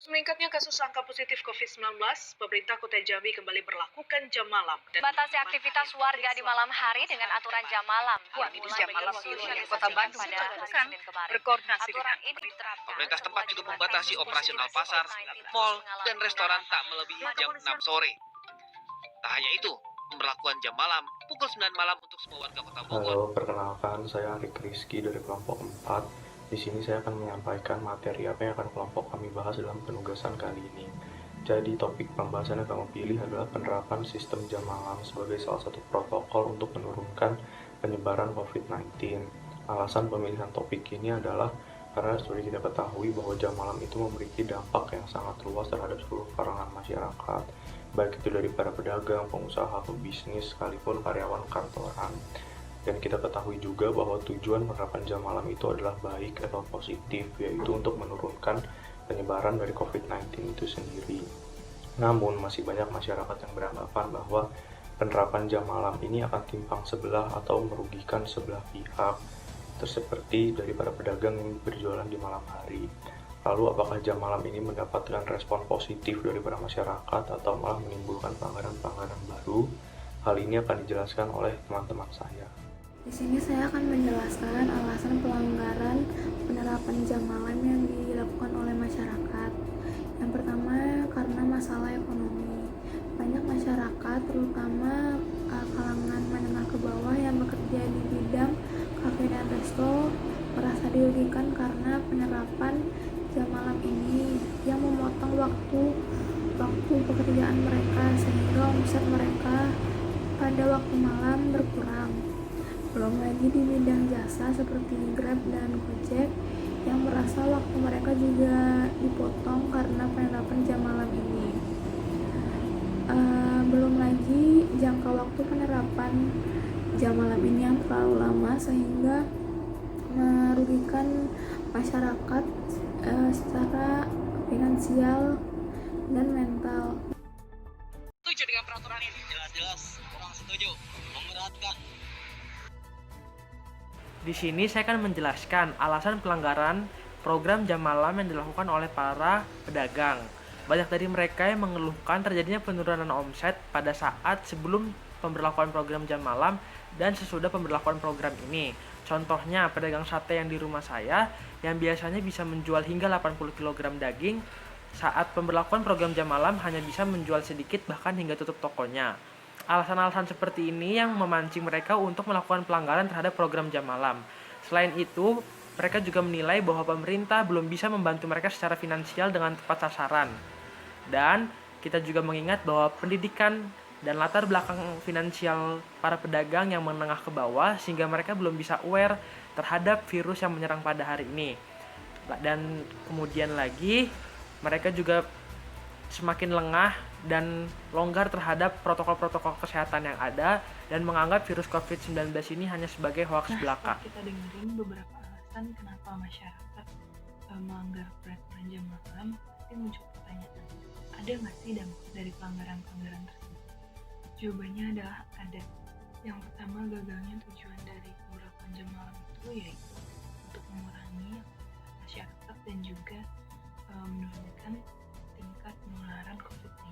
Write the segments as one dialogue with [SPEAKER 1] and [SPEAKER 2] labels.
[SPEAKER 1] Meningkatnya kasus angka positif COVID-19, pemerintah Kota Jambi kembali berlakukan jam malam.
[SPEAKER 2] Batasi aktivitas warga di malam hari dengan aturan jam malam.
[SPEAKER 3] Ini jam malam yang Kota Bandung dilakukan berkoordinasi
[SPEAKER 2] Aturan
[SPEAKER 3] dengan
[SPEAKER 2] ini diterapkan.
[SPEAKER 4] Pemerintah setempat juga membatasi operasional pasar, mal, dan restoran tak melebihi jam 6 sore. Tak hanya itu, pemberlakuan jam malam pukul 9 malam untuk semua warga Kota Bogor.
[SPEAKER 5] Halo, perkenalkan saya Arik Rizky dari kelompok 4. Di sini saya akan menyampaikan materi apa yang akan kelompok kami bahas dalam penugasan kali ini. Jadi topik pembahasan yang kami pilih adalah penerapan sistem jam malam sebagai salah satu protokol untuk menurunkan penyebaran COVID-19. Alasan pemilihan topik ini adalah karena seperti kita ketahui bahwa jam malam itu memiliki dampak yang sangat luas terhadap seluruh kalangan masyarakat, baik itu dari para pedagang, pengusaha, pebisnis, sekalipun karyawan kantoran. Dan kita ketahui juga bahwa tujuan penerapan jam malam itu adalah baik atau positif, yaitu untuk menurunkan penyebaran dari COVID-19 itu sendiri. Namun, masih banyak masyarakat yang beranggapan bahwa penerapan jam malam ini akan timpang sebelah atau merugikan sebelah pihak, seperti dari para pedagang yang berjualan di malam hari. Lalu, apakah jam malam ini mendapatkan respon positif dari para masyarakat atau malah menimbulkan pelanggaran-pelanggaran baru? Hal ini akan dijelaskan oleh teman-teman saya.
[SPEAKER 6] Di sini saya akan menjelaskan alasan pelanggaran penerapan jam malam yang dilakukan oleh masyarakat. Yang pertama, karena masalah ekonomi. Banyak masyarakat, terutama kalangan menengah ke bawah yang bekerja di bidang kafe dan resto, merasa dirugikan karena penerapan jam malam ini yang memotong waktu pekerjaan mereka, sehingga omset mereka pada waktu malam berkurang. Belum lagi di bidang jasa seperti Grab dan Gojek yang merasa waktu mereka juga dipotong karena penerapan jam malam ini. Belum lagi jangka waktu penerapan jam malam ini yang terlalu lama sehingga merugikan masyarakat secara finansial dan mental.
[SPEAKER 3] Setuju dengan peraturan ini? Jelas, kurang setuju, memberatkan.
[SPEAKER 7] Di sini saya akan menjelaskan alasan pelanggaran program jam malam yang dilakukan oleh para pedagang. Banyak dari mereka yang mengeluhkan terjadinya penurunan omset pada saat sebelum pemberlakuan program jam malam dan sesudah pemberlakuan program ini. Contohnya, pedagang sate yang di rumah saya yang biasanya bisa menjual hingga 80 kg daging, saat pemberlakuan program jam malam hanya bisa menjual sedikit bahkan hingga tutup tokonya. Alasan-alasan seperti ini yang memancing mereka untuk melakukan pelanggaran terhadap program jam malam. Selain itu, mereka juga menilai bahwa pemerintah belum bisa membantu mereka secara finansial dengan tepat sasaran. Dan kita juga mengingat bahwa pendidikan dan latar belakang finansial para pedagang yang menengah ke bawah sehingga mereka belum bisa aware terhadap virus yang menyerang pada hari ini. Dan kemudian lagi, mereka juga semakin lengah dan longgar terhadap protokol-protokol kesehatan yang ada dan menganggap virus COVID-19 ini hanya sebagai hoaks belaka.
[SPEAKER 8] Kita dengerin beberapa alasan kenapa masyarakat melanggar peraturan jam malam, pasti muncul pertanyaan, ada nggak sih dampak dari pelanggaran-pelanggaran tersebut? Jawabannya adalah ada. Yang pertama, gagalnya tujuan dari pemberlakuan jam malam itu yaitu untuk mengurangi masyarakat dan juga menurunkan tingkat penularan COVID-19.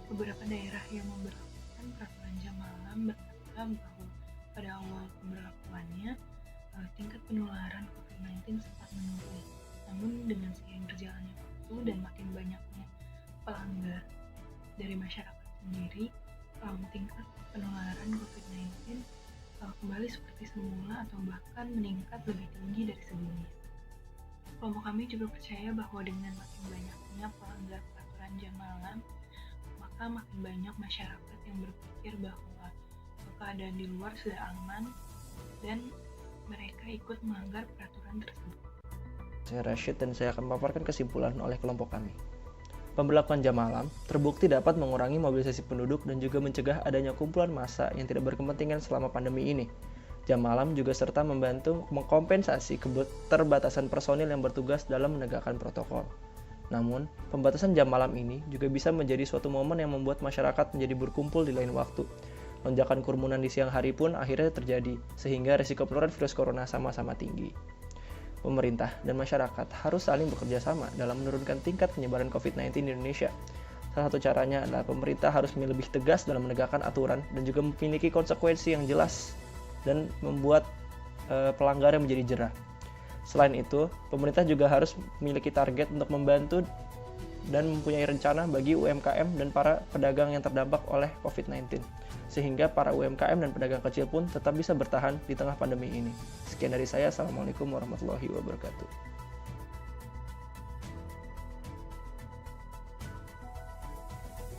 [SPEAKER 8] Beberapa daerah yang memberlakukan peraturan jam malam berkata bahwa pada awal pemberlakuannya tingkat penularan COVID-19 sempat menurun. Namun dengan seiring berjalannya waktu dan makin banyaknya pelanggar dari masyarakat sendiri, tingkat penularan COVID-19 kembali seperti semula atau bahkan meningkat lebih tinggi dari sebelumnya. Kelompok kami juga percaya bahwa dengan makin banyaknya pelanggar peraturan jam malam, maka makin banyak masyarakat yang berpikir bahwa keadaan di luar sudah aman dan mereka ikut melanggar peraturan tersebut.
[SPEAKER 9] Saya Rashid dan saya akan memaparkan kesimpulan oleh kelompok kami. Pemberlakuan jam malam terbukti dapat mengurangi mobilisasi penduduk dan juga mencegah adanya kumpulan massa yang tidak berkepentingan selama pandemi ini. Jam malam juga serta membantu mengkompensasi keterbatasan personil yang bertugas dalam menegakkan protokol. Namun, pembatasan jam malam ini juga bisa menjadi suatu momen yang membuat masyarakat menjadi berkumpul di lain waktu. Lonjakan kerumunan di siang hari pun akhirnya terjadi, sehingga risiko penularan virus corona sama-sama tinggi. pemerintah dan masyarakat harus saling bekerja sama dalam menurunkan tingkat penyebaran COVID-19 di Indonesia. Salah satu caranya adalah pemerintah harus lebih tegas dalam menegakkan aturan dan juga memiliki konsekuensi yang jelas dan membuat pelanggaran menjadi jera. Selain itu, pemerintah juga harus memiliki target untuk membantu dan mempunyai rencana bagi UMKM dan para pedagang yang terdampak oleh COVID-19, sehingga para UMKM dan pedagang kecil pun tetap bisa bertahan di tengah pandemi ini. Sekian dari saya, Assalamualaikum warahmatullahi wabarakatuh.